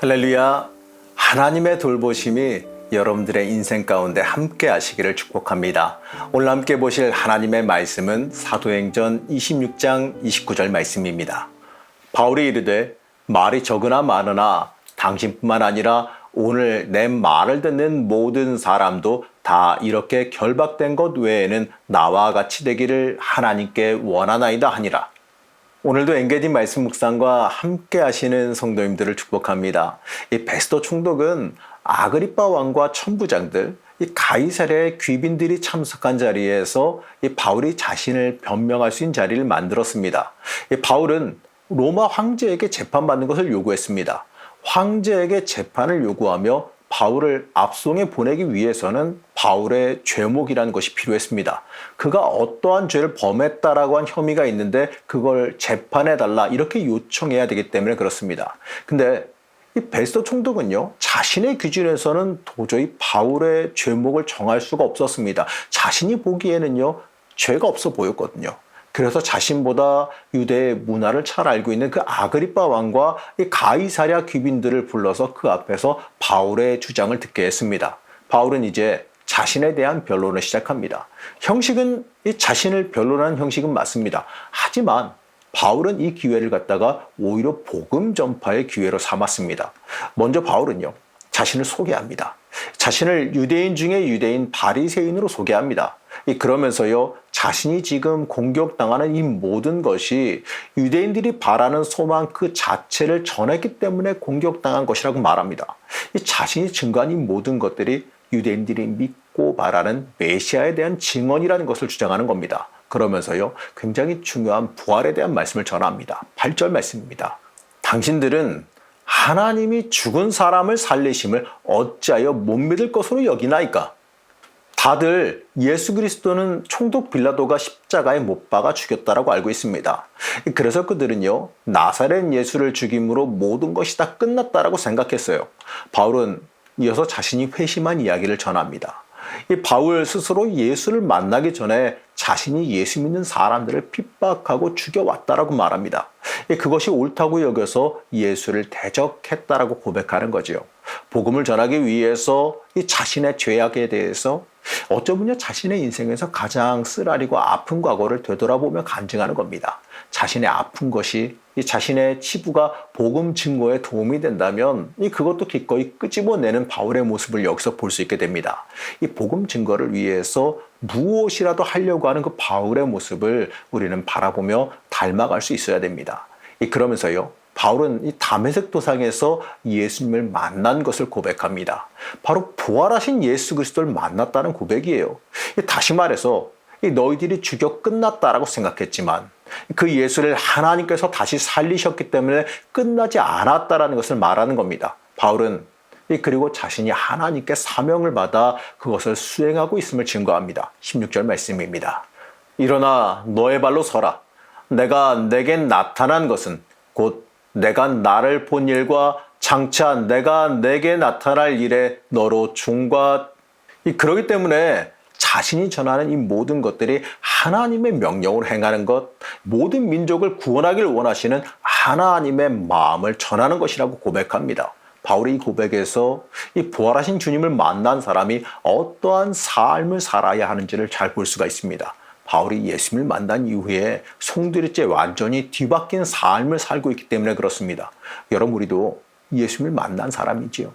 할렐루야. 하나님의 돌보심이 여러분들의 인생 가운데 함께 하시기를 축복합니다. 오늘 함께 보실 하나님의 말씀은 사도행전 26장 29절 말씀입니다. 바울이 이르되 말이 적으나 많으나 당신뿐만 아니라 오늘 내 말을 듣는 모든 사람도 다 이렇게 결박된 것 외에는 나와 같이 되기를 하나님께 원하나이다 하니라. 오늘도 엔게디 말씀 묵상과 함께 하시는 성도님들을 축복합니다. 이 베스도 총독은 아그리빠 왕과 천부장들, 이 가이사랴의 귀빈들이 참석한 자리에서 이 바울이 자신을 변명할 수 있는 자리를 만들었습니다. 이 바울은 로마 황제에게 재판받는 것을 요구했습니다. 황제에게 재판을 요구하며 바울을 압송에 보내기 위해서는 바울의 죄목이라는 것이 필요했습니다. 그가 어떠한 죄를 범했다라고 한 혐의가 있는데 그걸 재판해달라 이렇게 요청해야 되기 때문에 그렇습니다. 근데 이 베스도 총독은요, 자신의 기준에서는 도저히 바울의 죄목을 정할 수가 없었습니다. 자신이 보기에는요, 죄가 없어 보였거든요. 그래서 자신보다 유대의 문화를 잘 알고 있는 그 아그리빠 왕과 이 가이사랴 귀빈들을 불러서 그 앞에서 바울의 주장을 듣게 했습니다. 바울은 이제 자신에 대한 변론을 시작합니다. 형식은 이 자신을 변론하는 형식은 맞습니다. 하지만 바울은 이 기회를 갖다가 오히려 복음 전파의 기회로 삼았습니다. 먼저 바울은요, 자신을 소개합니다. 자신을 유대인 중에 유대인 바리새인으로 소개합니다. 그러면서요, 자신이 지금 공격당하는 이 모든 것이 유대인들이 바라는 소망 그 자체를 전했기 때문에 공격당한 것이라고 말합니다. 이 자신이 증거한 이 모든 것들이 유대인들이 믿고 바라는 메시아에 대한 증언이라는 것을 주장하는 겁니다. 그러면서요, 굉장히 중요한 부활에 대한 말씀을 전합니다. 8절 말씀입니다. 당신들은 하나님이 죽은 사람을 살리심을 어찌하여 못 믿을 것으로 여기나이까? 다들 예수 그리스도는 총독 빌라도가 십자가에 못 박아 죽였다라고 알고 있습니다. 그래서 그들은요, 나사렛 예수를 죽임으로 모든 것이 다 끝났다라고 생각했어요. 바울은 이어서 자신이 회심한 이야기를 전합니다. 이 바울 스스로 예수를 만나기 전에 자신이 예수 믿는 사람들을 핍박하고 죽여왔다라고 말합니다. 그것이 옳다고 여겨서 예수를 대적했다라고 고백하는 거지요. 복음을 전하기 위해서 이 자신의 죄악에 대해서 어쩌면 자신의 인생에서 가장 쓰라리고 아픈 과거를 되돌아보며 간증하는 겁니다. 자신의 아픈 것이 이 자신의 치부가 복음 증거에 도움이 된다면 그것도 기꺼이 끄집어내는 바울의 모습을 여기서 볼 수 있게 됩니다. 이 복음 증거를 위해서 무엇이라도 하려고 하는 그 바울의 모습을 우리는 바라보며 닮아갈 수 있어야 됩니다. 그러면서요, 바울은 이 다메섹 도상에서 예수님을 만난 것을 고백합니다. 바로 부활하신 예수 그리스도를 만났다는 고백이에요. 다시 말해서 너희들이 죽여 끝났다라고 생각했지만 그 예수를 하나님께서 다시 살리셨기 때문에 끝나지 않았다라는 것을 말하는 겁니다. 바울은 그리고 자신이 하나님께 사명을 받아 그것을 수행하고 있음을 증거합니다. 16절 말씀입니다. 일어나 너의 발로 서라. 내가 내겐 나타난 것은 곧 내가 나를 본 일과 장차 내가 내게 나타날 일에 너로 중과 그러기 때문에 자신이 전하는 이 모든 것들이 하나님의 명령으로 행하는 것, 모든 민족을 구원하기를 원하시는 하나님의 마음을 전하는 것이라고 고백합니다. 바울이 이 고백에서 이 부활하신 주님을 만난 사람이 어떠한 삶을 살아야 하는지를 잘 볼 수가 있습니다. 바울이 예수님을 만난 이후에 송두리째 완전히 뒤바뀐 삶을 살고 있기 때문에 그렇습니다. 여러분, 우리도 예수님을 만난 사람이지요.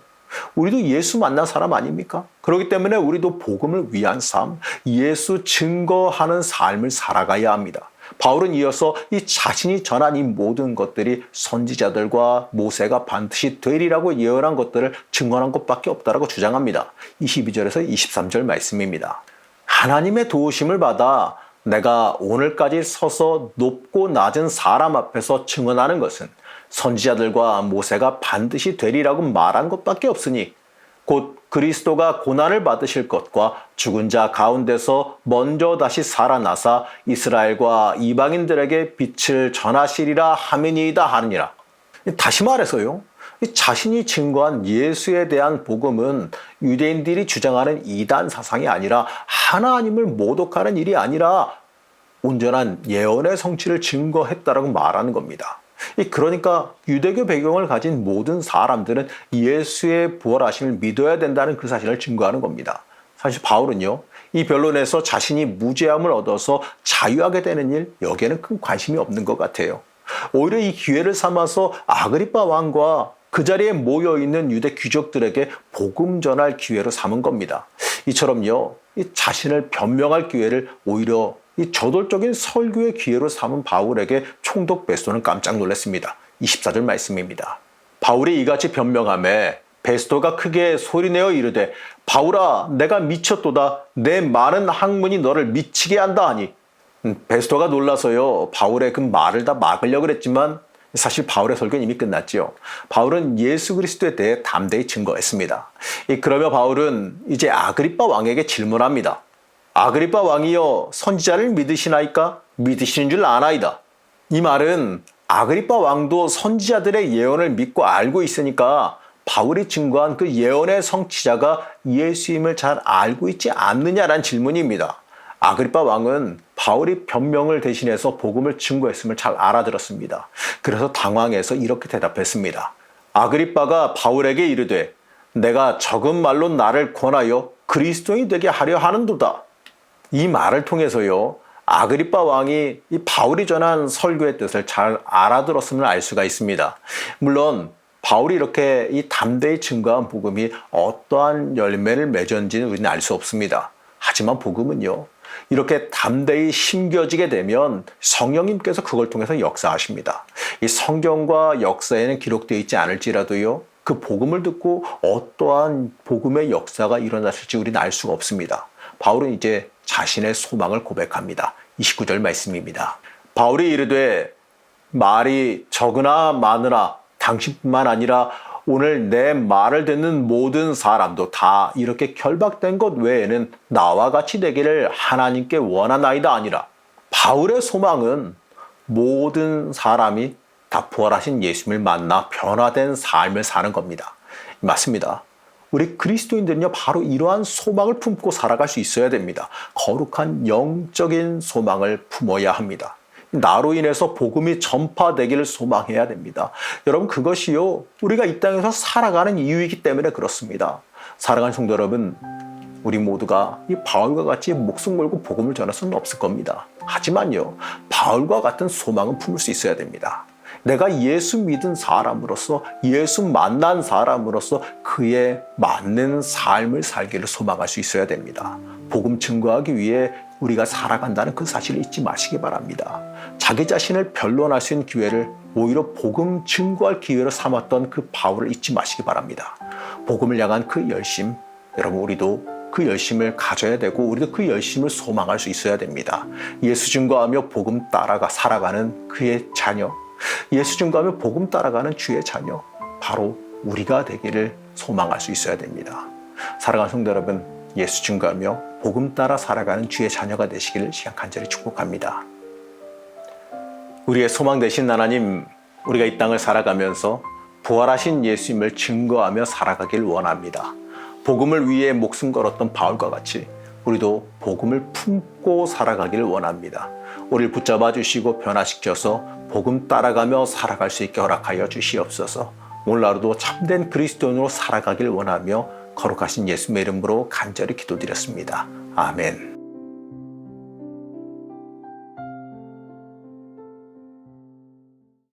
우리도 예수 만난 사람 아닙니까? 그렇기 때문에 우리도 복음을 위한 삶, 예수 증거하는 삶을 살아가야 합니다. 바울은 이어서 이 자신이 전한 이 모든 것들이 선지자들과 모세가 반드시 되리라고 예언한 것들을 증언한 것밖에 없다라고 주장합니다. 22절에서 23절 말씀입니다. 하나님의 도우심을 받아 내가 오늘까지 서서 높고 낮은 사람 앞에서 증언하는 것은 선지자들과 모세가 반드시 되리라고 말한 것밖에 없으니 곧 그리스도가 고난을 받으실 것과 죽은 자 가운데서 먼저 다시 살아나사 이스라엘과 이방인들에게 빛을 전하시리라 함이니이다 하느니라. 다시 말해서요, 자신이 증거한 예수에 대한 복음은 유대인들이 주장하는 이단 사상이 아니라 하나님을 모독하는 일이 아니라 온전한 예언의 성취를 증거했다라고 말하는 겁니다. 그러니까 유대교 배경을 가진 모든 사람들은 예수의 부활하심을 믿어야 된다는 그 사실을 증거하는 겁니다. 사실 바울은요, 이 변론에서 자신이 무죄함을 얻어서 자유하게 되는 일, 여기에는 큰 관심이 없는 것 같아요. 오히려 이 기회를 삼아서 아그리빠 왕과 그 자리에 모여있는 유대 귀족들에게 복음 전할 기회로 삼은 겁니다. 이처럼요, 이 자신을 변명할 기회를 오히려 이 저돌적인 설교의 기회로 삼은 바울에게 총독 베스토는 깜짝 놀랐습니다. 24절 말씀입니다. 바울이 이같이 변명하매 베스토가 크게 소리내어 이르되 바울아 내가 미쳤도다 내 많은 학문이 너를 미치게 한다 하니 베스토가 놀라서요 바울의 그 말을 다 막으려고 그랬지만 사실 바울의 설교는 이미 끝났지요. 바울은 예수 그리스도에 대해 담대히 증거했습니다. 그러며 바울은 이제 아그리빠 왕에게 질문합니다. 아그리빠 왕이여 선지자를 믿으시나이까? 믿으시는 줄 아나이다. 이 말은 아그리빠 왕도 선지자들의 예언을 믿고 알고 있으니까 바울이 증거한 그 예언의 성취자가 예수임을 잘 알고 있지 않느냐라는 질문입니다. 아그리빠 왕은 바울이 변명을 대신해서 복음을 증거했음을 잘 알아들었습니다. 그래서 당황해서 이렇게 대답했습니다. 아그리빠가 바울에게 이르되 내가 적은 말로 나를 권하여 그리스도인이 되게 하려 하는도다. 이 말을 통해서요 아그리빠 왕이 이 바울이 전한 설교의 뜻을 잘 알아들었음을 알 수가 있습니다. 물론 바울이 이렇게 이 담대히 증거한 복음이 어떠한 열매를 맺었는지는 우리는 알 수 없습니다. 하지만 복음은요 이렇게 담대히 심겨지게 되면 성령님께서 그걸 통해서 역사하십니다. 이 성경과 역사에는 기록되어 있지 않을지라도요 그 복음을 듣고 어떠한 복음의 역사가 일어났을지 우리는 알 수가 없습니다. 바울은 이제 자신의 소망을 고백합니다. 29절 말씀입니다. 바울이 이르되 말이 적으나 많으나 당신뿐만 아니라 오늘 내 말을 듣는 모든 사람도 다 이렇게 결박된 것 외에는 나와 같이 되기를 하나님께 원하나이다 아니라 바울의 소망은 모든 사람이 다 부활하신 예수님을 만나 변화된 삶을 사는 겁니다. 맞습니다. 우리 그리스도인들은요 바로 이러한 소망을 품고 살아갈 수 있어야 됩니다. 거룩한 영적인 소망을 품어야 합니다. 나로 인해서 복음이 전파되기를 소망해야 됩니다. 여러분 그것이요 우리가 이 땅에서 살아가는 이유이기 때문에 그렇습니다. 사랑하는 성도 여러분, 우리 모두가 이 바울과 같이 목숨 걸고 복음을 전할 수는 없을 겁니다. 하지만요 바울과 같은 소망은 품을 수 있어야 됩니다. 내가 예수 믿은 사람으로서 예수 만난 사람으로서 그에 맞는 삶을 살기를 소망할 수 있어야 됩니다. 복음 증거하기 위해 우리가 살아간다는 그 사실을 잊지 마시기 바랍니다. 자기 자신을 변론할 수 있는 기회를 오히려 복음 증거할 기회로 삼았던 그 바울을 잊지 마시기 바랍니다. 복음을 향한 그 열심, 여러분 우리도 그 열심을 가져야 되고 우리도 그 열심을 소망할 수 있어야 됩니다. 예수 증거하며 복음 따라가 살아가는 그의 자녀, 예수 증거하며 복음 따라가는 주의 자녀, 바로 우리가 되기를 소망할 수 있어야 됩니다. 사랑하는 성도 여러분, 예수 증거하며 복음 따라 살아가는 주의 자녀가 되시기를 시간 간절히 축복합니다. 우리의 소망 되신 하나님, 우리가 이 땅을 살아가면서 부활하신 예수님을 증거하며 살아가길 원합니다. 복음을 위해 목숨 걸었던 바울과 같이 우리도 복음을 품고 살아가기를 원합니다. 우리를 붙잡아 주시고 변화시켜서 복음 따라가며 살아갈 수 있게 허락하여 주시옵소서. 오늘 하루도 참된 그리스도인으로 살아가길 원하며 거룩하신 예수님의 이름으로 간절히 기도드렸습니다. 아멘.